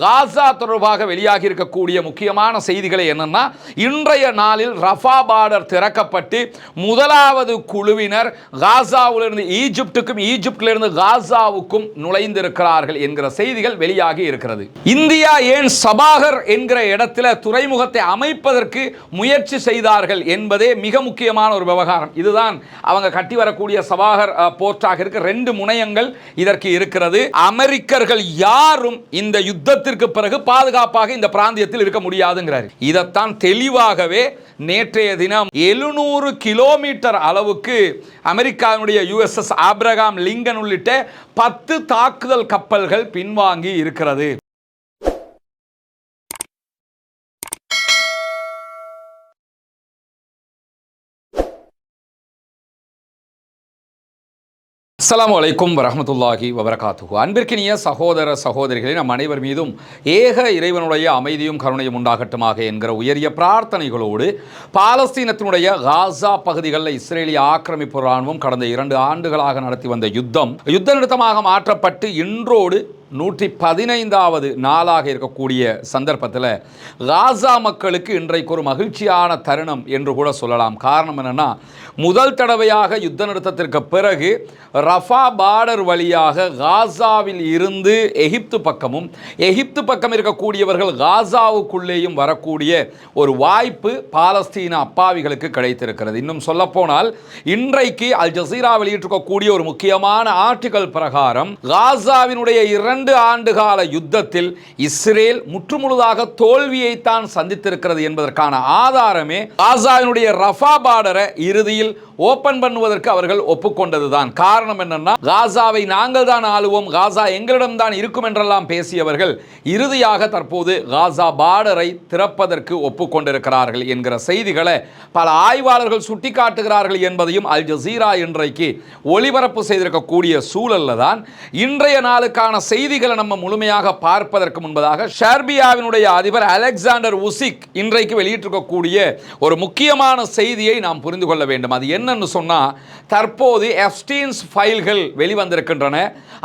காசா தொடர்பாக வெளியாகி இருக்கக்கூடிய முக்கியமான செய்திகளை என்னன்னா, இன்றைய நாளில் ரஃபா பார்டர் திறக்கப்பட்டு முதலாவது குழுவினர் காசாவிலிருந்து ஈஜிப்டுக்கும் ஈஜிப்டிலிருந்து காசாவுக்கும் நுழைந்திருக்கிறார்கள் என்கிற செய்திகள் வெளியாகி இருக்கிறது. இந்தியா ஏன் சபாகர் என்கிற இடத்துல துறைமுகத்தை அமைப்பதற்கு முயற்சி செய்தார்கள் என்பதே மிக முக்கியமான ஒரு விவகாரம். இதுதான் அவங்க கட்டி வரக்கூடிய சபாகர் போர்ட்டாக இருக்க 2 முனையங்கள் இதற்கு இருக்கிறது. அமெரிக்கர்கள் யாரும் இந்த யுத்தத்திற்கு பிறகு பாதுகாப்பாக இந்த பிராந்தியத்தில் இருக்க முடியாதுங்கிறார். இதைத்தான் தெளிவாகவே நேற்றைய தினம் 700 கிலோமீட்டர் அளவுக்கு அமெரிக்காவுடைய USS ஆப்ரகாம் லிங்கன் உள்ளிட்ட 10 தாக்குதல் கப்பல்கள் பின்வாங்கி இருக்கிறது. அஸ்ஸலாமு அலைக்கும் வரஹ்மத்துல்லாஹி வபரகாத்துஹு. அன்பிற்கினிய சகோதர சகோதரிகளே, நம் அனைவர் மீதும் ஏக இறைவனுடைய அமைதியும் கருணையும் உண்டாகட்டுமாக என்கிற உயரிய பிரார்த்தனைகளோடு, பாலஸ்தீனத்தினுடைய காசா பகுதிகளில் இஸ்ரேலிய ஆக்கிரமிப்பு இராணுவம் கடந்த 2 ஆண்டுகளாக நடத்தி வந்த யுத்த நிறுத்தமாக மாற்றப்பட்டு இன்றோடு 115வது நாளாக இருக்கக்கூடிய சந்தர்ப்பத்தில் காசா மக்களுக்கு இன்றைக்கு ஒரு மகிழ்ச்சியான தருணம் என்று கூட சொல்லலாம். காரணம் என்னென்னா, முதல் தடவையாக யுத்த நிறுத்தத்திற்கு பிறகு ரஃபா பார்டர் வழியாக காசாவில் இருந்து எகிப்து பக்கமும் எகிப்து பக்கம் இருக்கக்கூடியவர்கள் காசாவுக்குள்ளேயும் வரக்கூடிய ஒரு வாய்ப்பு பாலஸ்தீன அப்பாவிகளுக்கு கிடைத்திருக்கிறது. இன்னும் சொல்லப்போனால், இன்றைக்கு அல் ஜசீரா வெளியிட்டிருக்கக்கூடிய ஒரு முக்கியமான ஆர்டிகல் பிரகாரம் காசாவினுடைய 2 ஆண்டுகால யுத்தத்தில் இஸ்ரேல் முற்றுமுழுதாக தோல்வியைத்தான் சந்தித்திருக்கிறது என்பதற்கான ஆதாரமே காசாவினுடைய ரஃபா பார்டரை இறுதியில் ஓபன் பண்ணுவதற்கு அவர்கள் ஒப்புக்கொண்டதுதான். காரணம் என்னன்னா, காசாவை நாங்கள் தான் ஆளுவோம், காசா எங்களிடம் தான் இருக்கும் என்றெல்லாம் பேசியவர்கள் இறுதியாக தற்போது காசா பார்டரை திறப்பதற்கு ஒப்புக்கொண்டிருக்கிறார்கள் என்கிற செய்திகளை பல ஆய்வாளர்கள் சுட்டிக்காட்டுகிறார்கள் என்பதையும் அல் ஜசீரா இன்றைக்கு ஒளிபரப்பு செய்திருக்கக்கூடிய சூழல்ல தான் இன்றைய நாளுக்கான செய்திகளை நம்ம முழுமையாக பார்ப்பதற்கு முன்பதாக செர்பியாவினுடைய அதிபர் அலெக்சாண்டர் உசிக் இன்றைக்கு வெளியிட்டிருக்கக்கூடிய ஒரு முக்கியமான செய்தியை நாம் புரிந்து கொள்ள வேண்டும். அது என்னன்னு சொன்னா, தற்போது எப்ஸ்டீன்ஸ் ஃபைல்கள் வெளிவந்திருக்கின்றன.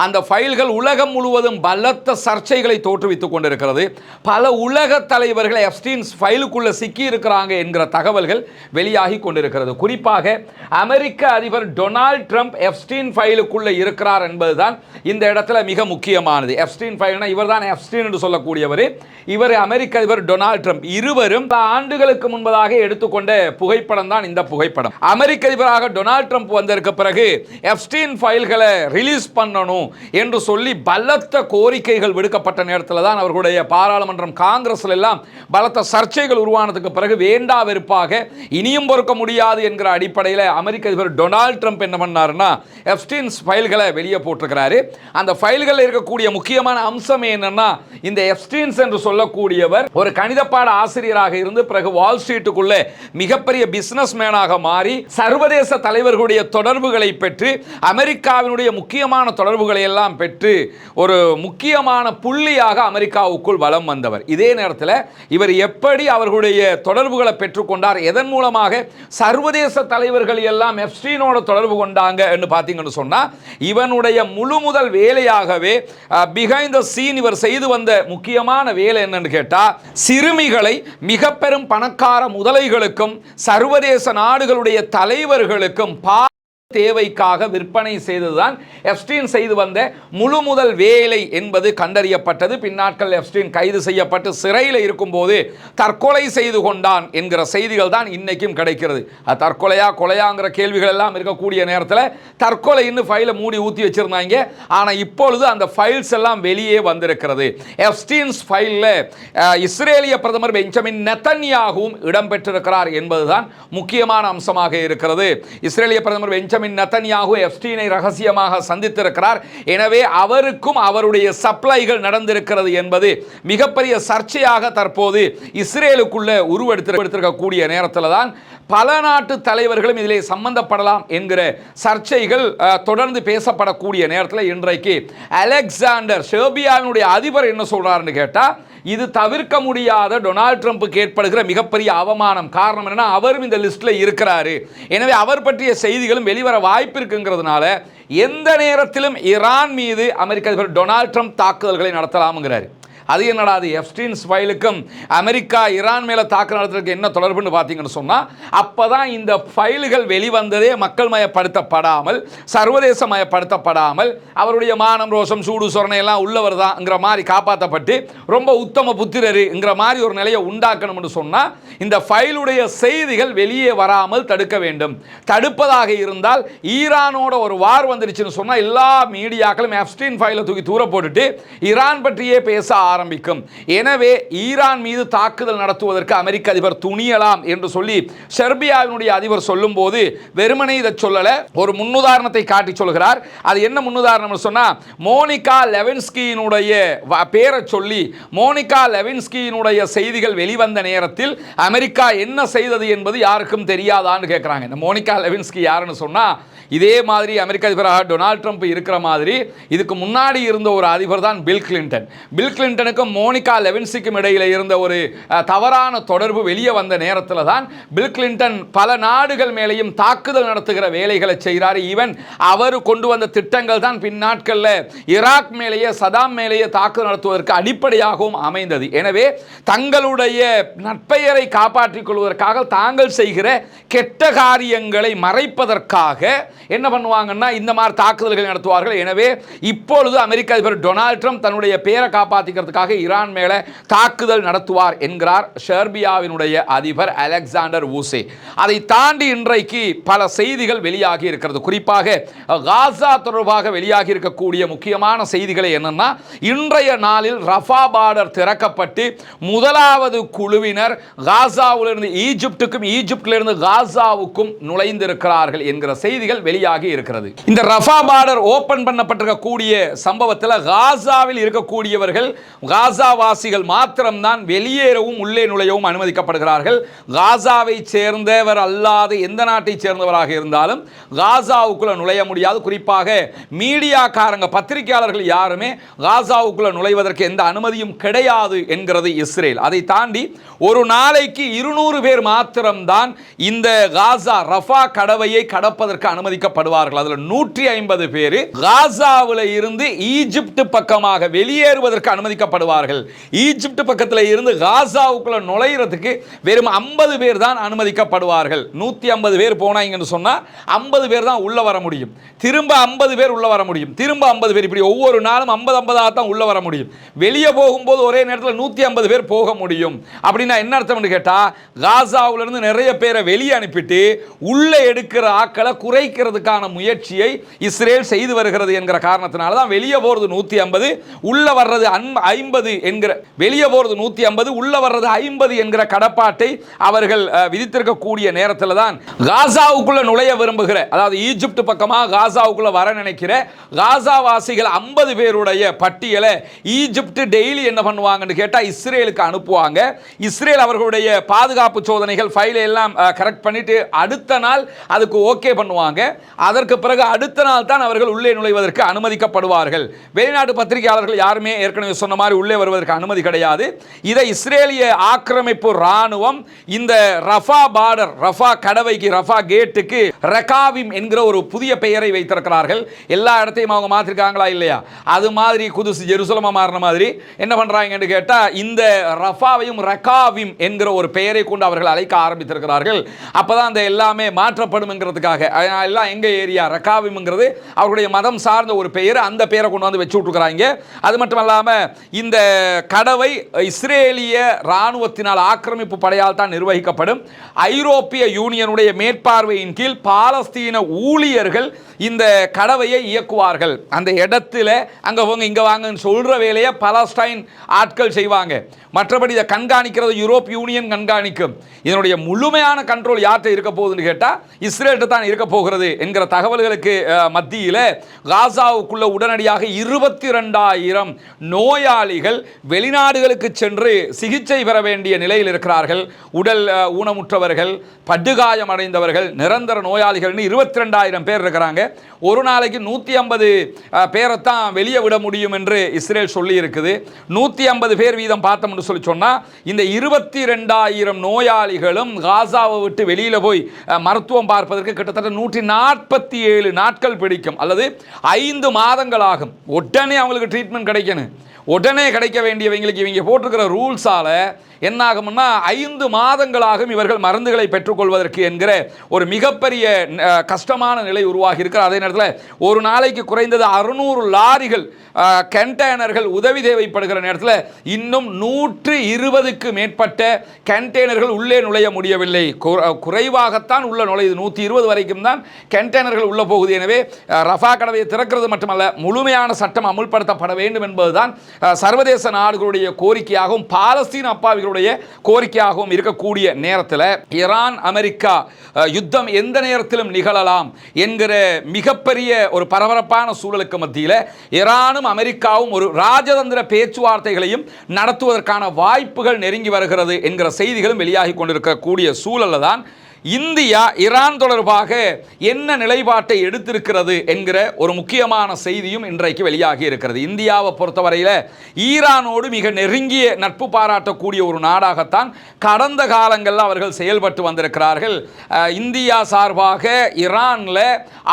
அந்த ஃபைல்கள் உலகம் முழுவதும் பலத்த சர்ச்சைகளை தோற்றுவித்துக் கொண்டிருக்கிறது. பல உலக தலைவர்கள் எப்ஸ்டீன்ஸ் ஃபைலுக்குள்ள சிக்கி இருக்கிறாங்க என்கிற தகவல்கள் வெளியாகி கொண்டிருக்கிறது. குறிப்பாக அமெரிக்க அதிபர் டொனால்ட் ட்ரம்ப் எப்ஸ்டீன் ஃபைலுக்குள்ள இருக்கிறார் என்பதுதான் இந்த இடத்துல மிக முக்கியமானது. எப்ஸ்டீன் ஃபைல்னா இவர் தான் எப்ஸ்டீன் என்று சொல்லக்கூடியவர். இவர் அமெரிக்க அதிபர் டொனால்ட் ட்ரம்ப் இருவரும் பல ஆண்டுகளுக்கு முன்பதாக எடுத்துக்கொண்ட புகைப்படம் தான் இந்த புகைப்படம். அமெரிக்க அதிபராக டொனால்ட் ட்ரம்ப் வந்ததற்கு பிறகு எப்ஸ்டீன் ஃபைல்களை ரிலீஸ் பண்ணணும் என்று சொல்லி பலத்த கோரிக்கைகள் விடுக்கப்பட்ட நேரத்தில் தான் அவர்களுடைய பாராளுமன்றம் காங்கிரஸ்ல எல்லாம் பலத்த சர்ச்சைகள் உருவானதுக்கு பிறகு வேண்டா வெறுப்பாக இனியும் பொறுக்க முடியாது என்கிற அடிப்படையில் அமெரிக்க அதிபர் டொனால்ட் ட்ரம்ப் என்ன பண்ணாருன்னா, எப்ஸ்டீன்ஸ் ஃபைல்களை வெளியே போட்டிருக்கிறாரு. அந்த ஃபைல்களில் இருக்கக்கூடிய முக்கியமான அம்சம் என்னன்னா, இந்த எப்ஸ்டீன்ஸ் என்று சொல்லக்கூடியவர் ஒரு கணித பாட ஆசிரியராக இருந்து பிறகு வால் ஸ்ட்ரீட்டுக்குள்ளே மிகப்பெரிய பிசினஸ் மேனாக மாறி சர்வதேச தலைவர்களுடைய தொடர்புகளை பெற்று அமெரிக்காவினுடைய முக்கியமான தொடர்புகளை எல்லாம் பெற்று ஒரு முக்கியமான புள்ளியாக அமெரிக்காவுக்குள் வலம் வந்தவர். இதே நேரத்தில் இவர் எப்படி அவர்களுடைய தொடர்புகளை பெற்றுக்கொண்டார், எதன் மூலமாக சர்வதேச தலைவர்கள் எல்லாம் எப்ஸ்டீனோட தொடர்பு கொண்டாங்க என்று பார்த்தீங்கன்னு சொன்னா, இவனுடைய முழு முதல் வேலையாகவே பிஹைண்ட் த சீன் இவர் செய்து வந்த முக்கியமான வேலை என்னன்னு கேட்டா, சிறுமிகளை மிக பெரும் பணக்கார முதலைகளுக்கும் சர்வதேச நாடுகளுடைய தலைவர்களுக்கும் தேவைக்காக விற்பனை செய்ததுதான் எப்ஸ்டீன் செய்து வந்த முழு முதல் வேலை என்பது கண்டறியப்பட்டது. பின்னாட்கள் எப்ஸ்டீன் கைது செய்யப்பட்டு சிறையில் இருக்கும்போது தற்கொலை செய்து கொண்டான் என்கிற செய்திகள் தான் இன்னைக்கும் கிடைக்கிறது. தற்கொலையா கொலையாங்கிற கேள்விகள் எல்லாம் இருக்கக்கூடிய நேரத்தில் தற்கொலை இன்னும் ஃபைலை மூடி ஊற்றி வச்சிருந்தாங்க. ஆனால் இப்பொழுது அந்த ஃபைல்ஸ் எல்லாம் வெளியே வந்திருக்கிறது. எப்ஸ்டீன்ஸ் ஃபைலில் இஸ்ரேலிய பிரதமர் பெஞ்சமின் நெதன்யாகுவும் இடம்பெற்றிருக்கிறார் என்பதுதான் முக்கியமான அம்சமாக இருக்கிறது. இஸ்ரேலிய பிரதமர் பெஞ்சமின் நெதன்யாகு எப்ஸ்டீனை ரகசியமாக சந்தித்திருக்கிறார். எனவே அவருக்கும் அவருடைய சப்ளைகள் நடந்திருக்கிறது என்பது மிகப்பெரிய சர்ச்சையாக தற்போது இஸ்ரேலுக்குள்ள உருவெடுத்திருக்கக்கூடிய நேரத்தில் தான் பல நாட்டு தலைவர்களும் இதிலே சம்பந்தப்படலாம் என்கிற சர்ச்சைகள் தொடர்ந்து பேசப்படக்கூடிய நேரத்தில் இன்றைக்கு அலெக்சாண்டர் செர்பியாவினுடைய அதிபர் என்ன சொல்றாருன்னு கேட்டா, இது தவிர்க்க முடியாத டொனால்ட் ட்ரம்ப்புக்கு ஏற்படுகிற மிகப்பெரிய அவமானம். காரணம் என்னன்னா, அவரும் இந்த லிஸ்ட்ல இருக்கிறாரு. எனவே அவர் பற்றிய செய்திகளும் வெளிவர வாய்ப்பு இருக்குங்கிறதுனால எந்த நேரத்திலும் ஈரான் மீது அமெரிக்க அதிபர் டொனால்ட் ட்ரம்ப் தாக்குதல்களை நடத்தலாம்ங்கிறாரு. அது என்னடா அது எப்ஸ்டீன்ஸ் ஃபைலுக்கும் அமெரிக்கா ஈரான் மேலே தாக்குதல் நடத்துறதுக்கு என்ன தொடர்புன்னு பார்த்தீங்கன்னு சொன்னால் அப்போ தான் இந்த ஃபைல்கள் வெளிவந்ததே மக்கள் மயப்படுத்தப்படாமல் சர்வதேச மயப்படுத்தப்படாமல் அவருடைய மானம் ரோஷம் சூடு சொரணை எல்லாம் உள்ளவர் தான்ங்கிற மாதிரி காப்பாற்றப்பட்டு ரொம்ப உத்தம புத்திரருங்கிற மாதிரி ஒரு நிலையை உண்டாக்கணும்னு சொன்னால் இந்த ஃபைலுடைய செய்திகள் வெளியே வராமல் தடுக்க வேண்டும். தடுப்பதாக இருந்தால் ஈரானோட ஒரு வார் வந்துருச்சுன்னு சொன்னால் எல்லா மீடியாக்களும் எப்ஸ்டீன் ஃபைலை தூக்கி தூர போட்டுட்டு ஈரான் பற்றியே பேச ஆரம்பிக்கும். எனவே ஈரான் மீது தாக்குதல் நடத்துவதற்கு அமெரிக்க அதிபர் துணியலாம் என்று சொல்லி செர்பியாவினுடைய அதிபர் சொல்லும் போது வெறுமனே இதை சொல்லல, ஒரு முன்னுதாரணத்தை காட்டி சொல்கிறார். அது என்ன முன்னுதாரணம் சொன்னா, மோனிகா லெவின்ஸ்கியினுடைய பேரை சொல்லி மோனிகா லெவின்ஸ்கியினுடைய செய்திகள் வெளிவந்த நேரத்தில் அமெரிக்கா என்ன செய்தது என்பது யாருக்கும் தெரியாதான்னு கேட்கிறாங்க. இந்த மோனிகா லெவின்ஸ்கி யாருன்னு சொன்னா, இதே மாதிரி அமெரிக்க அதிபராக டொனால்ட் ட்ரம்ப் இருக்கிற மாதிரி இதுக்கு முன்னாடி இருந்த ஒரு அதிபர் தான் பில் கிளின்டன். பில் கிளின்டனுக்கும் மோனிகா லெவின்ஸ்கிக்கும் இடையில் இருந்த ஒரு தவறான தொடர்பு வெளியே வந்த நேரத்தில் தான் பில் கிளின்டன் பல நாடுகள் மேலேயும் தாக்குதல் நடத்துகிற வேலைகளை செய்கிறார். ஈவன் அவர் கொண்டு வந்த திட்டங்கள் தான் பின் நாட்களில் ஈராக் மேலேயே சதாம் மேலேயே தாக்குதல் நடத்துவதற்கு அடிப்படையாகவும் அமைந்தது. எனவே தங்களுடைய நற்பெயரை காப்பாற்றிக் கொள்வதற்காக தாங்கள் செய்கிற கெட்ட காரியங்களை மறைப்பதற்காக என்ன பண்ணுவாங்கன்னா இந்த மாதிரி தாக்குதல்கள் நடத்துவார்கள். எனவே இப்பொழுது அமெரிக்க அதிபர் டொனால்ட் ட்ரம்ப் தன்னுடைய பேரை காப்பாற்றிக்கிறதுக்காக ஈரான் மேலே தாக்குதல் நடத்துவார் என்கிறார் செர்பியாவினுடைய அதிபர் அலெக்சாண்டர் வூசே. அதை தாண்டி இன்றைக்கு பல செய்திகள் வெளியாகி இருக்கிறது. குறிப்பாக காசா தொடர்பாக வெளியாகி இருக்கக்கூடிய முக்கியமான செய்திகளை என்னன்னா, இன்றைய நாளில் ரஃபா பார்டர் திறக்கப்பட்டு முதலாவது குழுவினர் காசாவிலிருந்து ஈஜிப்டுக்கும் ஈஜிப்டிலிருந்து காசாவுக்கும் நுழைந்திருக்கிறார்கள் என்கிற செய்திகள் வெளியாகி இருக்கிறது. இந்த ரஃபா பார்டர் ஓபன் பண்ணப்பட்டிருக்கக்கூடிய சம்பவத்தில் காசாவில் இருக்கக்கூடியவர்கள் காசாவாசிகள் மாத்திரம்தான் வெளியேறவும் உள்ளே நுழையவும் அனுமதிக்கப்படுகிறார்கள். காசாவை சேர்ந்தவர் அல்லாத எந்த நாட்டை சேர்ந்தவராக இருந்தாலும் காசாவுக்குள்ள நுழைய முடியாது. குறிப்பாக மீடியாக்காரங்க பத்திரிகையாளர்கள் யாருமே காசாவுக்குள்ள நுழைவதற்கு எந்த அனுமதியும் கிடையாது என்கிறது இஸ்ரேல். அதை தாண்டி ஒரு நாளைக்கு 200 பேர் மாத்திரம்தான் இந்த காசா ரஃபா கடவையை கடப்பதற்கு அனுமதிக்கப்படுவார்கள். அதில் 150 பேர் காசாவில் இருந்து ஈஜிப்ட் பக்கமாக வெளியேறுவதற்கு அனுமதிக்கப்படுவார்கள். ஈஜிப்ட் பக்கத்தில் இருந்து காசாவுக்குள்ள நுழைகிறதுக்கு வெறும் 50 பேர் தான் அனுமதிக்கப்படுவார்கள். 150 பேர் போனாங்கன்னு சொன்னா 50 பேர் தான் உள்ள வர முடியும். திரும்ப 50 பேர் உள்ள வர முடியும். திரும்ப 50 பேர், இப்படி ஒவ்வொரு நாளும் 50 தான் உள்ள வர முடியும். வெளியே போகும்போது ஒரே நேரத்தில் 150 பேர் போக முடியும். அப்படின்னா என்ன அர்த்தம்னு கேட்டா, காசாவுல இருந்து நிறைய பேரை வெளியே அனுப்பிட்டு உள்ளே எடுக்கிற ஆக்களை குறைக்கிறதுக்கான முயற்சியை இஸ்ரேல் செய்து வருகிறது என்கிற காரணத்தினால தான் வெளியே போறது 150 உள்ள வர்றது 50 என்கிற, வெளியே போறது 150 உள்ள வர்றது 50 என்கிற கடப்பாட்டை அவர்கள் விதித்திருக்கக்கூடிய நேரத்தில் தான் காசாவுக்குள்ள நுழைய விரும்புகிற, அதாவது ஈஜிப்ட் பக்கமாக காசாவுக்குள்ள வர நினைக்கிற காசாவாசிகள் 50 பேருடைய பட்டியலை ஈஜிப்ட் டெய்லி என்ன பண்ணுவாங்கன்னு கேட்டா இஸ்ரேலுக்கு அனுப்புவாங்க. இஸ்ரேல் அவர்களுடைய பாதுகாப்பு சோதனைகள் ஃபைலை எல்லாம் கரெக்ட் பண்ணிட்டு அடுத்த நாள் அதுக்கு ஓகே பண்ணுவாங்க. அதற்கு பிறகு அடுத்த நாள் தான் அவர்கள் உள்ளே நுழைவதற்கு அனுமதிக்கப்படுவார்கள். வெளிநாட்டு பத்திரிகையாளர்கள் யாருமே ஏற்கனவே சொன்ன மாதிரி உள்ளே வருவதற்கு அனுமதி கிடையாது. இதை இஸ்ரேலிய ஆக்கிரமிப்பு ராணுவம் இந்த ரஃபா பார்டர், ரஃபா கடவைக்கு, ரஃபா கேட்டுக்கு ரெகாவிம் என்கிற ஒரு புதிய பெயரை வைத்திருக்கிறார்கள். எல்லா இடத்தையும் அவங்க மாற்றிருக்காங்களா இல்லையா? அது மாதிரி குதுஸ் ஜெருசலமா மாறின மாதிரி என்ன பண்றாங்கன்னு கேட்டா இந்த ரஃபாவையும் ரெகாவிம் என்கிற ஒரு பெயரை கொண்டு அவர்கள் அழைக்க ஆரம்பித்திருக்கிறார்கள். அப்பதான் அந்த எல்லாமே மாற்றப்படும்ங்கிறதுக்காக எல்லாம் எங்க ஏரியா ரெகாவிம்ங்கிறது அவருடைய மதம் சார்ந்த ஒரு பெயர், அந்த பெயரை கொண்டு வந்து வச்சு விட்டுருக்காங்க. அது மட்டும் இல்லாம இந்த கடவை இஸ்ரேலிய ராணுவத்தினால் ஆக்கிரமிப்பு படையால் தான் நிர்வகிக்கப்படும். ஐரோப்பிய யூனியனுடைய மேற்பார்வையின் கீழ் பாலஸ்தீன ஊழியர்கள் இந்த கடவையை இயக்குவார்கள். அந்த இடத்துல அங்க போங்க இங்க வாங்கன்னு சொல்ற வேலையை பாலஸ்டைன் ஆட்கள் செய்வாங்க. மற்றபடி இதை கண்காணிக்கிறது யூரோப் யூனியன் கண்காணிக்கும். இதனுடைய முழுமையான கண்ட்ரோல் யார்கிட்ட இருக்க போகுதுன்னு கேட்டால் இஸ்ரேல்கிட்ட தான் இருக்க போகிறது என்கிற தகவல்களுக்கு மத்தியில் காசாவுக்குள்ள உடனடியாக 22,000 நோயாளிகள் வெளிநாடுகளுக்கு சென்று சிகிச்சை பெற வேண்டிய நிலையில் இருக்கிறார்கள். உடல் ஊனமுற்றவர்கள், படுகாயம் அடைந்தவர்கள், நிரந்தர நோயாளிகள் 22,000 பேர் இருக்கிறாங்க. ஒரு நாளைக்கு 150 பேரைத்தான் வெளியே விட முடியும் என்று இஸ்ரேல் சொல்லி இருக்குது. 150 பேர் வீதம் பார்த்தோம்னு சொல்லி சொன்னா இந்த 22,000 நோயாளிகளும் காசாவை விட்டு வெளியில போய் மருத்துவம் பார்ப்பதற்கு கிட்டத்தட்ட 147 நாட்கள் பிடிக்கும், அல்லது 5 மாதங்கள் ஆகும். உடனே அவங்களுக்கு ட்ரீட்மெண்ட் கிடைக்கணும். உடனே கிடைக்க வேண்டியவங்களுக்கு இவங்க போட்டிருக்கிற ரூல்ஸால என்ன ஆகும்னா 5 மாதங்களாகும் இவர்கள் மருந்துகளை பெற்றுக்கொள்வதற்கு என்கிற ஒரு மிகப்பெரிய கஷ்டமான நிலை உருவாகி இருக்கிற அதே நேரத்தில் ஒரு நாளைக்கு குறைந்தது 600 லாரிகள் கண்டெய்னர்கள் உதவி தேவைப்படுகிற நேரத்தில் இன்னும் 120க்கு மேற்பட்ட கண்டெய்னர்கள் உள்ளே நுழைய முடியவில்லை. குறைவாகத்தான் உள்ள நுழையுது. 120 வரைக்கும் தான் கண்டெய்னர்கள் உள்ள போகுது. எனவே ரஃபா கடவையை திறக்கிறது மட்டுமல்ல, முழுமையான சட்டம் அமுல்படுத்தப்பட வேண்டும் என்பதுதான் சர்வதேச நாடுகளுடைய கோரிக்கையாகவும் பாலஸ்தீன அப்பாவிகளுடைய கோரிக்கையாகவும் இருக்கக்கூடிய நேரத்தில் ஈரான் அமெரிக்கா யுத்தம் எந்த நேரத்திலும் நிகழலாம் என்கிற மிகப்பெரிய ஒரு பரபரப்பான சூழலுக்கு மத்தியில் ஈரானும் அமெரிக்காவும் ஒரு ராஜதந்திர பேச்சுவார்த்தைகளையும் நடத்துவதற்கான வாய்ப்புகள் நெருங்கி வருகிறது என்கிற செய்திகளும் வெளியாகி கொண்டிருக்கக்கூடிய சூழலில் தான் இந்தியா ஈரான் தொடர்பாக என்ன நிலைப்பாட்டை எடுத்திருக்கிறது என்கிற ஒரு முக்கியமான செய்தியும் இன்றைக்கு வெளியாகி இருக்கிறது. இந்தியாவை பொறுத்தவரையில் ஈரானோடு மிக நெருங்கிய நட்பு பாராட்டக்கூடிய ஒரு நாடாகத்தான் கடந்த காலங்களில் அவர்கள் செயல்பட்டு வந்திருக்கிறார்கள். இந்தியா சார்பாக ஈரானில்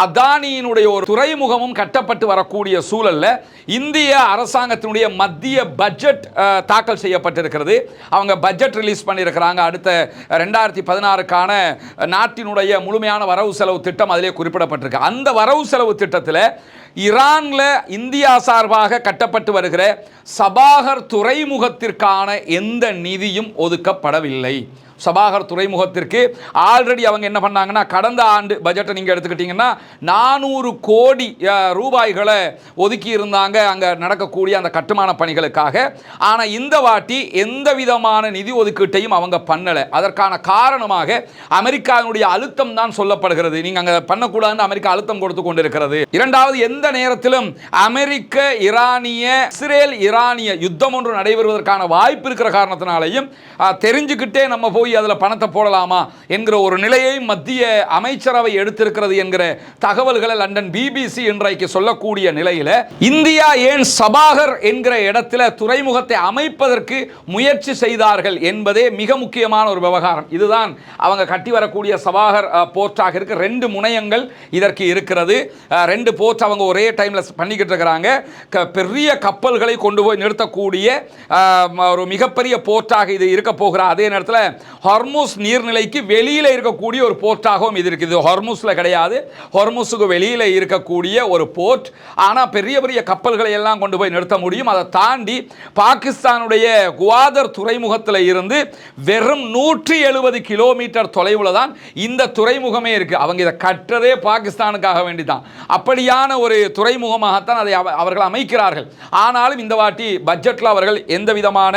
அதானியினுடைய ஒரு துறைமுகமும் கட்டப்பட்டு வரக்கூடிய சூழலில் இந்திய அரசாங்கத்தினுடைய மத்திய பட்ஜெட் தாக்கல் செய்யப்பட்டிருக்கிறது. அவங்க பட்ஜெட் ரிலீஸ் பண்ணியிருக்கிறாங்க. அடுத்த 2016க்கான நாட்டினுடைய முழுமையான வரவு செலவு திட்டம் அதிலே குறிப்பிடப்பட்டிருக்கு. அந்த வரவு செலவு திட்டத்தில் ஈரானில் இந்தியா சார்பாக கட்டப்பட்டு வருகிற சபாகர் துறைமுகத்திற்கான எந்த நிதியும் ஒதுக்கப்படவில்லை. சபாகர் துறைமுகத்திற்கு ஆல்ரெடி அவங்க என்ன பண்ணாங்கன்னா, கடந்த ஆண்டு பட்ஜெட்டை நீங்கள் எடுத்துக்கிட்டிங்கன்னா 400 கோடி ரூபாய்களை ஒதுக்கி இருந்தாங்க அங்கே நடக்கக்கூடிய அந்த கட்டுமான பணிகளுக்காக. ஆனால் இந்த வாட்டி எந்த விதமான நிதி ஒதுக்கீட்டையும் அவங்க பண்ணலை. அதற்கான காரணமாக அமெரிக்காவினுடைய அழுத்தம் தான் சொல்லப்படுகிறது. நீங்கள் அங்கே பண்ணக்கூடாதுன்னு அமெரிக்கா அழுத்தம் கொடுத்து கொண்டிருக்கிறது. இரண்டாவது, எந்த நேரத்திலும் அமெரிக்க ஈரானிய இஸ்ரேல் ஈரானிய யுத்தம் ஒன்று நடைபெறுவதற்கான வாய்ப்பு இருக்கிற காரணத்தினாலையும் தெரிஞ்சுக்கிட்டே நம்ம போய் அதில் பணத்தை போடலாமா என்கிற ஒரு நிலையை மத்திய அமைச்சரவை எடுத்திருக்கிறது என்கிற தகவல்களை லண்டன் பிபிசி இன்றைக்கு சொல்லக்கூடிய நிலையில் இந்தியா ஏன் சபாகர் என்கிற இடத்துல துறைமுகத்தை அமைப்பதற்கு முயற்சி செய்தார்கள் என்பதே மிக முக்கியமான ஒரு விவகாரம். இதுதான் அவங்க கட்டி வரக்கூடிய சபாகர் போர்ட்டாக இருக்க 2 முனையங்கள் இதற்கு இருக்கிறது. 2 போர்ட் அவங்க ஒரே டைம்ல பண்ணிக்கிட்டு இருக்கிறாங்க. பெரிய கப்பல்களை கொண்டு போய் நிறுத்தக்கூடிய ஒரு மிகப்பெரிய போர்ட்டாக இது இருக்க போகிற அதே நேரத்தில் ஹார்முஸ் நீர்நிலைக்கு வெளியில் இருக்கக்கூடிய ஒரு போர்ட்டாகவும் இது இருக்குது. ஹார்முஸில் கிடையாது, ஹார்முஸுக்கு வெளியில் இருக்கக்கூடிய ஒரு போர்ட். ஆனால் பெரிய பெரிய கப்பல்களை எல்லாம் கொண்டு போய் நிறுத்த முடியும். அதை தாண்டி பாகிஸ்தானுடைய குவாதர் துறைமுகத்தில் இருந்து வெறும் 170 கிலோமீட்டர் தொலைவில் தான் இந்த துறைமுகமே இருக்கு. அவங்க இதை கற்றதே பாகிஸ்தானுக்காக வேண்டி தான். அப்படியான ஒரு துறைமுகமாகத்தான் அதை அவர்கள் அமைக்கிறார்கள். ஆனாலும் இந்த வாட்டி பட்ஜெட்டில் அவர்கள் எந்த விதமான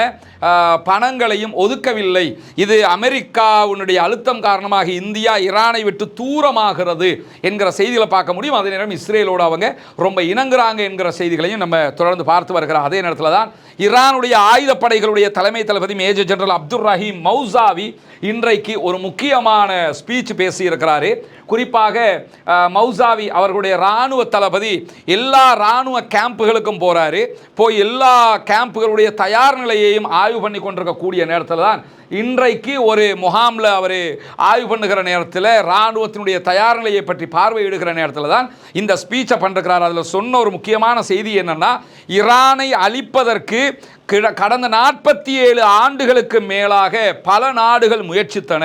பணங்களையும் ஒதுக்கவில்லை. இது அமெரிக்காவுடைய அழுத்தம் காரணமாக இந்தியா ஈரானை விட்டு தூரமாகிறது என்கிற செய்திகளை பார்க்க முடியும். அதே நேரம் இஸ்ரேலோடு அவங்க ரொம்ப இணங்குறாங்க என்கிற செய்திகளையும் நம்ம தொடர்ந்து பார்த்து வருகிறோம். அதே நேரத்தில் தான் ஈரானுடைய ஆயுதப்படைகளுடைய தலைமை தளபதி major general Abdul Rahim Mousavi இன்றைக்கு ஒரு முக்கியமான ஸ்பீச் பேசியிருக்கிறாரு. குறிப்பாக மௌசாவி அவர்களுடைய இராணுவ தளபதி எல்லா இராணுவ கேம்புகளுக்கும் போகிறாரு. போய் எல்லா கேம்புகளுடைய தயார் நிலையையும் ஆய்வு பண்ணி கொண்டிருக்கக்கூடிய நேரத்தில் தான் இன்றைக்கு ஒரு முகாமில் அவர் ஆய்வு பண்ணுகிற நேரத்தில் இராணுவத்தினுடைய தயார் நிலையை பற்றி பார்வையிடுகிற நேரத்தில் தான் இந்த ஸ்பீச்சை பண்ணிருக்கிறார். அதில் சொன்ன ஒரு முக்கியமான செய்தி என்னென்னா, ஈரானை அழிப்பதற்கு கடந்த 47 ஆண்டுகளுக்கு மேலாக பல நாடுகள் முயற்சித்தன.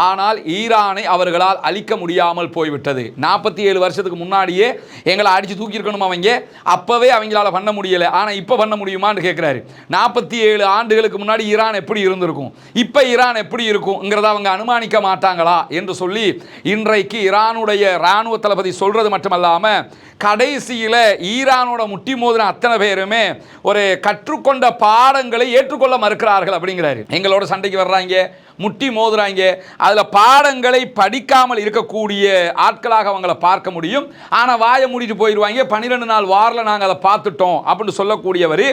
ஆனால் ஈரானை அவர்களால் அழிக்க முடியாமல் போய்விட்டது. 47 வருஷத்துக்கு முன்னாடியே எங்களை அடித்து தூக்கியிருக்கணும் அவங்க, அப்போவே அவங்களால பண்ண முடியலை. ஆனால் இப்போ பண்ண முடியுமான்னு கேட்குறாரு. 47 ஆண்டுகளுக்கு முன்னாடி ஈரான் எப்படி இருந்திருக்கும், இப்போ ஈரான் எப்படி இருக்கும்ங்கிறத அவங்க அனுமானிக்க மாட்டாங்களா என்று சொல்லி இன்றைக்கு ஈரானுடைய இராணுவ தளபதி சொல்றது மட்டுமல்லாமல் கடைசியில் ஈரானோட முட்டி மோதின அத்தனை பேருமே ஒரு கற்றுக்கொண்ட பாடங்களை ஏற்றுக்கொள்ள மறுக்கிறார்கள் அப்படிங்கிறாரு. எங்களோட சண்டைக்கு வர்றாங்க, முட்டி மோதுறாங்க, அதில் பாடங்களை படிக்காமல் இருக்கக்கூடிய ஆட்களாக அவங்கள பார்க்க முடியும். ஆனால் வாயை மூடிட்டு போயிடுவாங்க. 12 நாள் வாரில் நாங்கள் அதை பார்த்துட்டோம் அப்படின்னு சொல்லக்கூடியவர்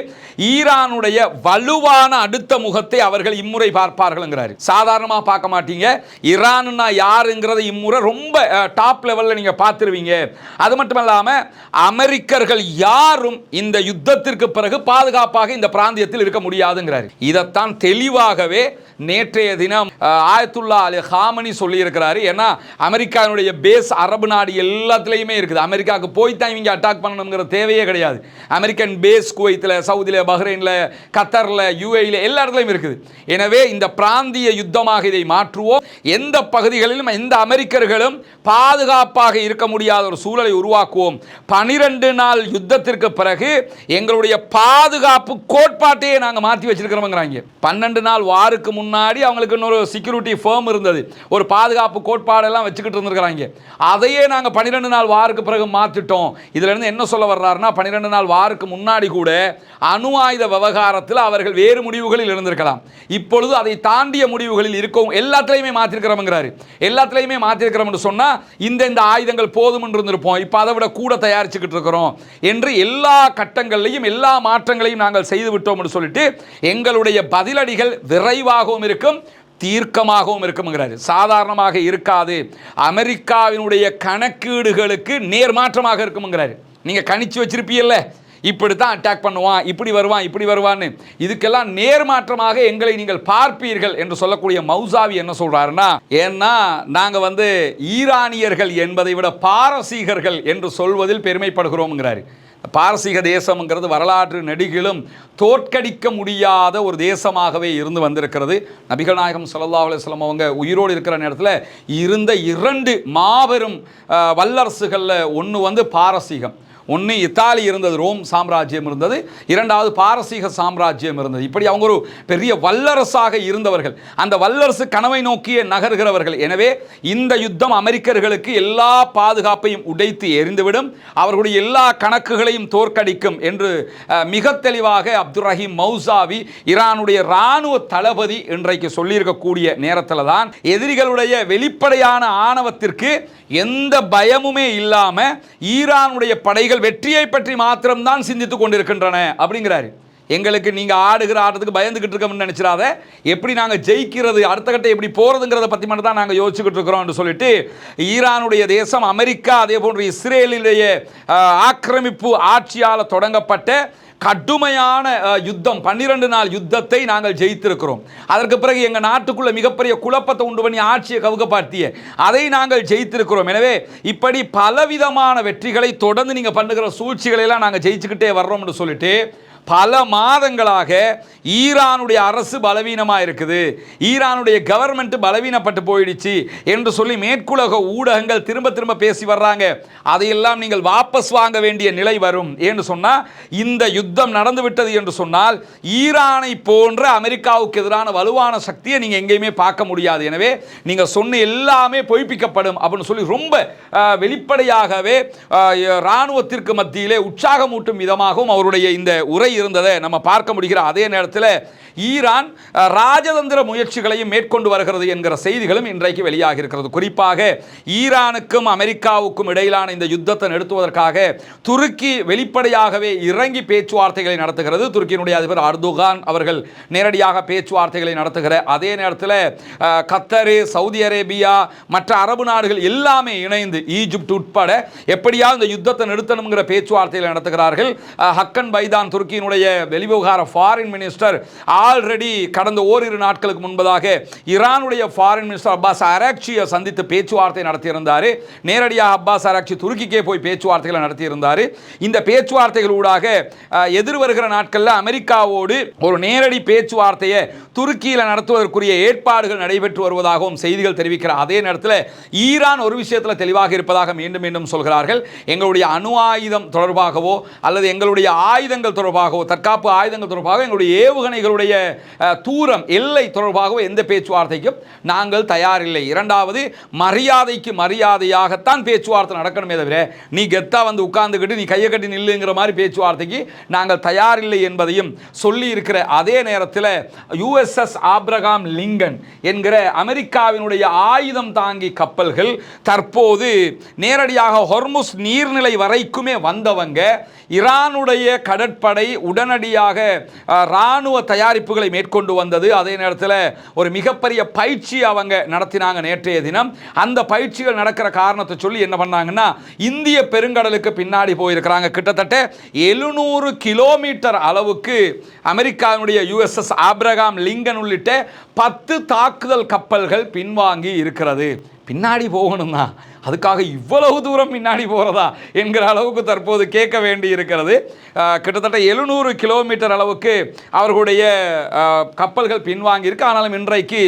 ஈரானுடைய வலுவான அடுத்த முகத்தை அவர்கள் இம்முறை பார்ப்பார்கள்ங்கிறாரு. சாதாரணமாக பார்க்க மாட்டீங்க. ஈரான்னா யாருங்கிறத இம்முறை ரொம்ப டாப் லெவலில் நீங்கள் பார்த்துருவீங்க. அது மட்டும் இல்லாமல் அமெரிக்கர்கள் யாரும் இந்த யுத்தத்திற்கு பிறகு பாதுகாப்பாக இந்த பிராந்தியத்தில் இருக்க முடியாதுங்கிறாரு. இதைத்தான் தெளிவாகவே நேற்றைய தினம் தினம் ஆயத்துல்லா அலி ஹாமனி சொல்லியிருக்கிறாரு. ஏன்னா அமெரிக்காவினுடைய பேஸ் அரபு நாடு எல்லாத்துலேயுமே இருக்குது. அமெரிக்காவுக்கு போய் தான் இவங்க அட்டாக் பண்ணணுங்கிற தேவையே கிடையாது. அமெரிக்கன் பேஸ் குவைத்தில், சவுதியில், பஹ்ரைனில், கத்தரில், யூஏயில் எல்லா இடத்துலையும் இருக்குது. எனவே இந்த பிராந்திய யுத்தமாக இதை மாற்றுவோம். எந்த பகுதிகளிலும் எந்த அமெரிக்கர்களும் பாதுகாப்பாக இருக்க முடியாத ஒரு சூழலை உருவாக்குவோம். 12 நாள் யுத்தத்திற்கு பிறகு எங்களுடைய பாதுகாப்பு கோட்பாட்டையே நாங்கள் மாற்றி வச்சிருக்கிறோம்ங்கிறாங்க. 12 நாள் வாருக்கு முன்னாடி அவங்களுக்கு இன்னொரு செக்யூரிட்டி ஃபர்ம் இருந்தது, ஒரு பாதுகாப்பு கோட்பாடெல்லாம் வச்சுக்கிட்டு இருந்திருக்கிறாங்க. அதையே நாங்கள் 12 நாள் வாருக்கு பிறகு மாற்றிட்டோம். இதுல இருந்து என்ன சொல்ல வர்றாருன்னா, 12 நாள் வாருக்கு முன்னாடி கூட அணு ஆயுத விவகாரத்தில் அவர்கள் வேறு முடிவுகளில் இருந்திருக்கலாம். இப்பொழுது அதை தாண்டிய முடிவுகளில் இருக்கும். எல்லாத்திலையுமே மாற்றிருக்கிறோம்ங்கிறாரு. எல்லாத்திலையுமே மாற்றிருக்கிறோம் என்று சொன்னால் இந்த ஆயுதங்கள் போதும் என்று இருந்திருப்போம், இப்போ அதை விட கூட தயாரிச்சுக்கிட்டு இருக்கிறோம் என்று எல்லா கட்டங்களையும் எல்லா மாற்றங்களையும் நாங்கள் செய்து விட்டோம் என்று சொல்லிட்டு எங்களுடைய பதிலடிகள் விரைவாகவும் இருக்கும், தீர்க்கமாகவும் இருக்கும்ங்கிறாரு. சாதாரணமாக இருக்காது, அமெரிக்காவினுடைய கணக்கீடுகளுக்கு நேர்மாற்றமாக இருக்கும்ங்கிறாரு. நீங்கள் கணிச்சு வச்சிருப்பீல்ல, இப்படி தான் அட்டாக் பண்ணுவான், இப்படி வருவான், இப்படி வருவான்னு, இதுக்கெல்லாம் நேர்மாற்றமாக எங்களை நீங்கள் பார்ப்பீர்கள் என்று சொல்லக்கூடிய மௌசாவி என்ன சொல்றாருன்னா, ஏன்னா நாங்கள் ஈரானியர்கள் என்பதை விட பாரசீகர்கள் என்று சொல்வதில் பெருமைப்படுகிறோம்ங்கிறாரு. பாரசீக தேசம்ங்கிறது வரலாற்று நெடுகிலும் தோற்கடிக்க முடியாத ஒரு தேசமாகவே இருந்து வந்திருக்கிறது. நபிகள் நாயகம் ஸல்லல்லாஹு அலைஹி வஸல்லம் அவங்க உயிரோடு இருக்கிற நேரத்தில் இருந்த 2 மாபெரும் வல்லரசுகளில் ஒன்று பாரசீகம். ஒன்று இத்தாலி இருந்தது, ரோம் சாம்ராஜ்யம் இருந்தது. இரண்டாவது பாரசீக சாம்ராஜ்யம் இருந்தது. இப்படி அவங்க ஒரு பெரிய வல்லரசாக இருந்தவர்கள், அந்த வல்லரசு கனவை நோக்கிய நகர்கிறவர்கள். எனவே இந்த யுத்தம் அமெரிக்கர்களுக்கு எல்லா பாதுகாப்பையும் உடைத்து எறிந்துவிடும், அவர்களுடைய எல்லா கணக்குகளையும் தோற்கடிக்கும் என்று மிக தெளிவாக அப்துல் ரஹீம் மௌசாவி, ஈரானுடைய இராணுவ தளபதி, இன்றைக்கு சொல்லியிருக்கக்கூடிய நேரத்தில் தான் எதிரிகளுடைய வெளிப்படையான ஆணவத்திற்கு எந்த பயமுமே இல்லாமல் ஈரானுடைய படைகள் வெற்றியை பற்றி மாத்திரம்தான் சிந்தித்துக் கொண்டிருக்கின்றன அப்படிங்கிறாரு. எங்களுக்கு நீங்கள் ஆடுகிற ஆட்டத்துக்கு பயந்துக்கிட்டு இருக்கோம்னு நினச்சிடாத, எப்படி நாங்கள் ஜெயிக்கிறது, அடுத்த கட்டம் எப்படி போகிறதுங்கிறத பற்றி மட்டும் தான் நாங்கள் யோசிச்சுக்கிட்டு இருக்கிறோம் என்று சொல்லிட்டு ஈரானுடைய தேசம், அமெரிக்கா, அதே போன்று இஸ்ரேலுடைய ஆக்கிரமிப்பு ஆட்சியால் தொடங்கப்பட்ட கடுமையான யுத்தம், 12 நாள் யுத்தத்தை நாங்கள் ஜெயித்திருக்கிறோம். அதற்கு பிறகு எங்கள் நாட்டுக்குள்ள மிகப்பெரிய குழப்பத்தை உண்டு பண்ணி ஆட்சியை கவுக்க பார்த்திய அதை நாங்கள் ஜெயித்திருக்கிறோம். எனவே இப்படி பலவிதமான வெற்றிகளை தொடர்ந்து நீங்கள் பண்ணுகிற சூழ்ச்சிகளை எல்லாம் நாங்கள் ஜெயிச்சுக்கிட்டே வர்றோம் என்று சொல்லிட்டு பல மாதங்களாக ஈரானுடைய அரசு பலவீனமாக இருக்குது, ஈரானுடைய கவர்மெண்ட் பலவீனப்பட்டு போயிடுச்சு என்று சொல்லி மேற்குலக ஊடகங்கள் திரும்ப திரும்ப பேசி வர்றாங்க. அதையெல்லாம் நீங்கள் வாபஸ் வாங்க வேண்டிய நிலை வரும். ஏன்னு சொன்னால், இந்த யுத்தம் நடந்து விட்டது என்று சொன்னால் ஈரானை போன்ற அமெரிக்காவுக்கு எதிரான வலுவான சக்தியை நீங்கள் எங்கேயுமே பார்க்க முடியாது. எனவே நீங்கள் சொன்ன எல்லாமே பொய்ப்பிக்கப்படும் அப்படின்னு சொல்லி ரொம்ப வெளிப்படையாகவே இராணுவத்திற்கு மத்தியிலே உற்சாகமூட்டும் விதமாகவும் அவருடைய இந்த உரை இருந்ததை நம்ம பார்க்க முடிகிற அதே நேரத்தில் ஈரான் ராஜதந்திர முயற்சிகளையும் மேற்கொண்டு வருகிறது என்கிற செய்திகளும் இன்றைக்கு வெளியாகி இருக்கிறது. குறிப்பாக ஈரானுக்கும் அமெரிக்காவுக்கும் இடையிலான இந்த யுத்தத்தை நிறுத்துவதற்காக துருக்கி வெளிப்படையாகவே இறங்கி பேச்சுவார்த்தைகளை நடத்துகிறது. துருக்கியினுடைய அதிபர் அர்துகான் அவர்கள் நேரடியாக பேச்சுவார்த்தைகளை நடத்துகிற அதே நேரத்தில் கத்தர், சவுதி அரேபியா, மற்ற அரபு நாடுகள் எல்லாமே இணைந்து ஈஜிப்ட் உட்பட எப்படியாவது இந்த யுத்தத்தை நிறுத்தணுங்கிற பேச்சுவார்த்தைகளை நடத்துகிறார்கள். ஹக்கன் பைதான் துருக்கியினுடைய வெளிவிவகார ஃபாரின் மினிஸ்டர் ஆல்ரெடி கடந்த ஓரிரு நாட்களுக்கு முன்பதாக ஈரானுடைய ஃபாரின் மினிஸ்டர் அப்பாஸ் அராக்சியை சந்தித்து பேச்சுவார்த்தை நடத்தியிருந்தார். நேரடியாக அப்பாஸ் அராக்சி துருக்கிக்கே போய் பேச்சுவார்த்தைகளை நடத்தியிருந்தார். இந்த பேச்சுவார்த்தைகளூடாக எதிர்வருகிற நாட்களில் அமெரிக்காவோடு ஒரு நேரடி பேச்சுவார்த்தையை துருக்கியில் நடத்துவதற்குரிய ஏற்பாடுகள் நடைபெற்று வருவதாகவும் செய்திகள் தெரிவிக்கிற அதே நேரத்தில் ஈரான் ஒரு விஷயத்தில் தெளிவாக இருப்பதாக மீண்டும் மீண்டும் சொல்கிறார்கள். எங்களுடைய அணு ஆயுதம் தொடர்பாகவோ அல்லது எங்களுடைய ஆயுதங்கள் தொடர்பாகவோ, தற்காப்பு ஆயுதங்கள் தொடர்பாக, எங்களுடைய ஏவுகணைகளுடைய தூரம், எல்லை தொடர்பாகவோ எந்த பேச்சுவார்த்தைக்கும் நாங்கள் தயாரில்லை. இரண்டாவது, மரியாதைக்கு மரியாதையாகத்தான் பேச்சுவார்த்தை நடக்கணுமே தவிர நீ கெத்தா உட்கார்ந்துக்கிட்டு நீ கையை கட்டி நில்லுங்கிற மாதிரி பேச்சுவார்த்தைக்கு நாங்கள் தயாரில்லை என்பதையும் சொல்லி இருக்கிற அதே நேரத்தில் USS ஆப்ரகாம் லிங்கன் என்கிற அமெரிக்காவினுடைய ஆயுதம் தாங்கி கப்பல்கள் தற்போது நேரடியாக ஹொர்முஸ் நீர்நிலை வரைக்குமே வந்தவங்க ஈரானுடைய கடற்படை உடனடியாக இராணுவ தயாரிப்புகளை மேற்கொண்டு வந்தது. அதே நேரத்தில் ஒரு மிகப்பெரிய பயிற்சி அவங்க நடத்தினாங்க நேற்றைய தினம். அந்த பயிற்சிகள் நடக்கிற காரணத்தை சொல்லி என்ன பண்ணாங்கன்னா, இந்திய பெருங்கடலுக்கு பின்னாடி போயிருக்கிறாங்க. கிட்டத்தட்ட 700 கிலோமீட்டர் அளவுக்கு அமெரிக்காவுடைய USS ஆப்ரகாம் லிங்கன் உள்ளிட்ட 10 தாக்குதல் கப்பல்கள் பின்வாங்கி இருக்கிறது. பின்னாடி போகணும் தான், அதுக்காக இவ்வளவு தூரம் பின்னாடி போகிறதா என்கிற அளவுக்கு தற்போது கேட்க வேண்டி இருக்கிறது. கிட்டத்தட்ட 700 கிலோமீட்டர் அளவுக்கு அவர்களுடைய கப்பல்கள் பின்வாங்கி இருக்கு. ஆனாலும் இன்றைக்கு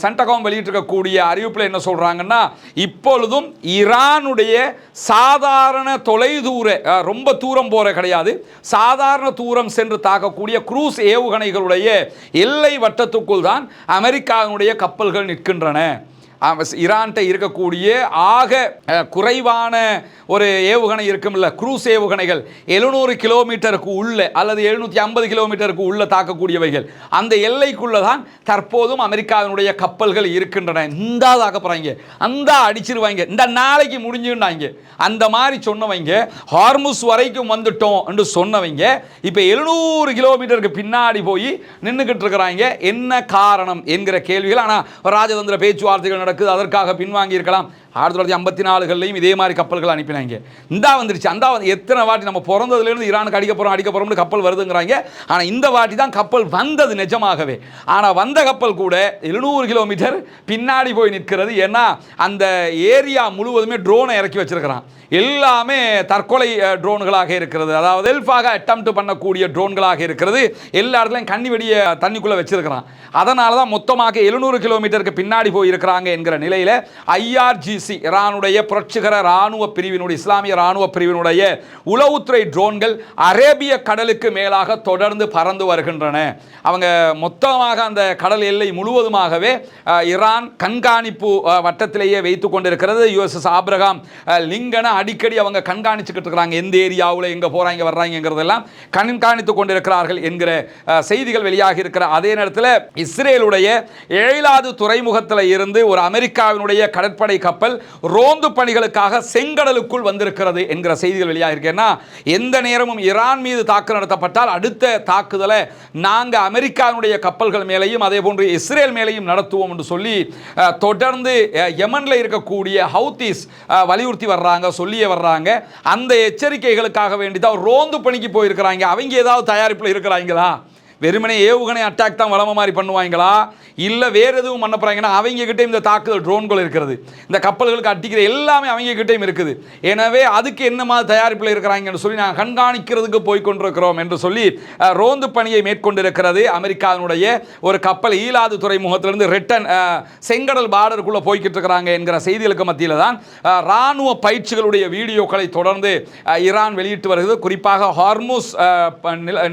சென்டகாம் வெளியிட்டிருக்கக்கூடிய அறிவிப்பில் என்ன சொல்கிறாங்கன்னா, இப்பொழுதும் ஈரானுடைய சாதாரண தொலைதூர ரொம்ப தூரம் போகிற கிடையாது, சாதாரண தூரம் சென்று தாக்கக்கூடிய குரூஸ் ஏவுகணைகளுடைய எல்லை வட்டத்துக்குள் தான் அமெரிக்காவினுடைய கப்பல்கள் நிற்கின்றன. ஈரான்கிட்ட இருக்கக்கூடிய ஆக குறைவான ஒரு ஏவுகணை இருக்கும்ல, குரூஸ் ஏவுகணைகள் 700 கிலோமீட்டருக்கு உள்ள அல்லது 750 கிலோமீட்டருக்கு உள்ள தாக்கக்கூடியவைகள், அந்த எல்லைக்குள்ள தான் தற்போதும் அமெரிக்காவினுடைய கப்பல்கள் இருக்கின்றன. இந்தா தாக்க போறாங்க, அந்த அடிச்சிருவாங்க, இந்த நாளைக்கு முடிஞ்சுட்டாங்க, அந்த மாதிரி சொன்னவங்க ஹார்முஸ் வரைக்கும் வந்துட்டோம் என்று சொன்னவங்க இப்போ 700 கிலோமீட்டருக்கு பின்னாடி போய் நின்றுக்கிட்டு இருக்கிறாங்க. என்ன காரணம் என்கிற கேள்விகள். ஆனால் ராஜதந்திர பேச்சுவார்த்தைகள் நடக்குது, அதற்காக பின்வாங்கி இருக்கலாம். 1954 இதே மாதிரி கப்பல்கள் அனுப்பினாங்க. இந்தா வந்துருச்சு, அந்த எத்தனை வாட்டி நம்ம பிறந்ததுலேருந்து ஈரானுக்கு அடிக்க போகிறோம்னு கப்பல் வருதுங்கிறாங்க. ஆனால் இந்த வாட்டி தான் கப்பல் வந்தது நிஜமாகவே. ஆனால் வந்த கப்பல் கூட 700 கிலோமீட்டர் பின்னாடி போய் நிற்கிறது. ஏன்னா அந்த ஏரியா முழுவதுமே ட்ரோனை இறக்கி வச்சிருக்கிறான். எல்லாமே தற்கொலை ட்ரோன்களாக இருக்கிறது, அதாவது செல்ஃபாக அட்டெம்ப்ட் பண்ணக்கூடிய ட்ரோன்களாக இருக்கிறது. எல்லா இடத்துலையும் கண்ணி வெடிய தண்ணிக்குள்ளே வச்சிருக்கிறான். அதனால தான் மொத்தமாக 700 கிலோமீட்டருக்கு பின்னாடி போய் இருக்கிறாங்க என்கிற நிலையில் IRGC ஈரானுடைய புரட்சிகர இராணுவ பிரிவினுடைய இஸ்லாமிய இராணுவ பிரிவினுடைய உளவுத்துறை ட்ரோன்கள் அரேபிய கடலுக்கு மேலாக தொடர்ந்து பறந்து வருகின்றன. அவங்க மொத்தமாக அந்த கடல் எல்லை முழுவதுமாகவே ஈரான் கண்காணிப்பு வட்டத்திலேயே வைத்து கொண்டிருக்கிறது. USS ஆப்ரகாம் லிங்கனை அடிக்கடி அவங்க கண்காணிச்சுக்கிட்டு இருக்கிறாங்க. எந்த ஏரியாவில் எங்கே போகிறாங்க வர்றாங்கிறதெல்லாம் கண்காணித்து கொண்டிருக்கிறார்கள் என்கிற செய்திகள் வெளியாகி இருக்கிற அதே நேரத்தில் இஸ்ரேலுடைய 7வது துறைமுகத்தில் இருந்து ஒரு அமெரிக்காவினுடைய கடற்படை கப்பல் ரோந்து பணிகளுக்காக செங்கடலுக்குள் வந்திருக்கிறது என்கிற செய்திகள் வெளியாகிருக்கேன்னா, எந்த நேரமும் ஈரான் மீது தாக்குதல் நடத்தப்பட்டால் அடுத்த தாக்குதலை நாங்கள் அமெரிக்காவுடைய கப்பல்கள் மேலேயும் அதே போன்று இஸ்ரேல் மேலேயும் நடத்துவோம் என்று சொல்லி தொடர்ந்து யமனில் இருக்கக்கூடிய ஹவுத்தீஸ் வலியுறுத்தி வர்றாங்க, சொல்லியே வர்றாங்க. அந்த எச்சரிக்கைகளுக்காக வேண்டி தான் ரோந்து பணிக்கு போயிருக்கிறாங்க. அவங்க ஏதாவது தயாரிப்பில் இருக்கிறாங்களா? வெறுமனே ஏவுகணை அட்டாக் தான் வளம மாதிரி பண்ணுவாங்களா, இல்லை வேறு எதுவும் பண்ண போகிறாங்கன்னா அவங்ககிட்ட இந்த தாக்குதல் ட்ரோன்கள் இருக்கிறது, இந்த கப்பல்களுக்கு அட்டிக்கிற எல்லாமே அவங்ககிட்டையும் இருக்குது. எனவே அதுக்கு என்ன மாதிரி தயாரிப்பில் இருக்கிறாங்கன்னு சொல்லி நாங்கள் கண்காணிக்கிறதுக்கு போய்கொண்டிருக்கிறோம் என்று சொல்லி ரோந்து பணியை மேற்கொண்டிருக்கிறது அமெரிக்காவினுடைய ஒரு கப்பல். ஈலாது துறைமுகத்திலிருந்து ரிட்டன் செங்கடல் பார்டருக்குள்ளே போய்கிட்டு இருக்கிறாங்க என்கிற செய்திகளுக்கு மத்தியில் தான் இராணுவ பயிற்சிகளுடைய வீடியோக்களை தொடர்ந்து ஈரான் வெளியிட்டு வருகிறது. குறிப்பாக ஹார்முஸ்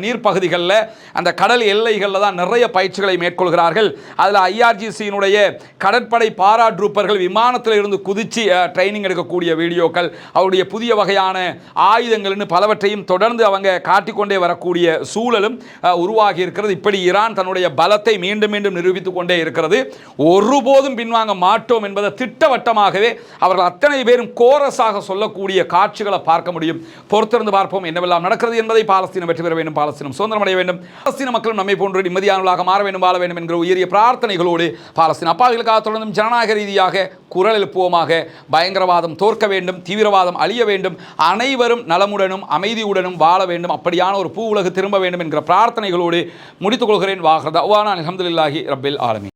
நீர்ப்பகுதிகளில் அந்த கடல் எல்லைகளில் தான் நிறைய பயிற்சிகளை மேற்கொள்கிறார்கள். அதில் IRGCயினுடைய கடற்படை பாராட்ரூப்பர்கள் விமானத்தில் இருந்து குதிச்சு ட்ரைனிங் எடுக்கக்கூடிய வீடியோக்கள், அவருடைய புதிய வகையான ஆயுதங்கள்னு பலவற்றையும் தொடர்ந்து அவங்க காட்டிக்கொண்டே வரக்கூடிய சூழலும் உருவாகி இருக்கிறது. இப்படி ஈரான் தன்னுடைய பலத்தை மீண்டும் மீண்டும் நிரூபித்துக் கொண்டே இருக்கிறது. ஒருபோதும் பின்வாங்க மாட்டோம் என்பதை திட்டவட்டமாகவே அவர்கள் அத்தனை பேரும் கோரஸாக சொல்லக்கூடிய காட்சிகளை பார்க்க முடியும். பொறுத்திருந்து பார்ப்போம் என்னவெல்லாம் நடக்கிறது என்பதை. பாலஸ்தீனம் வெற்றி பெற வேண்டும், பாலஸ்தீனம் சுதந்திரமடைய வேண்டும், பாலஸ்தீன மக்களும் நம்மை போன்று நிம்மதியானவர்களாக மாற வேண்டும், வாழ வேண்டும் என்கிற உயரிய பிரார்த்தனைகளோடு பாலஸ்தீன அப்பாவிகளுக்காக தொடர்ந்தும் ஜனநாயக ரீதியாக குரல் எழுப்புவோமாக. பயங்கரவாதம் தோற்க வேண்டும், தீவிரவாதம் அழிய வேண்டும், அனைவரும் நலமுடனும் அமைதியுடனும் வாழ வேண்டும், அப்படியான ஒரு பூ உலகு திரும்ப வேண்டும் என்கிற பிரார்த்தனைகளோடு முடித்துக் கொள்கிறேன். வாஹ்ரதவானா அல்ஹம்துலில்லாஹி ரப்பில் ஆலமீன்.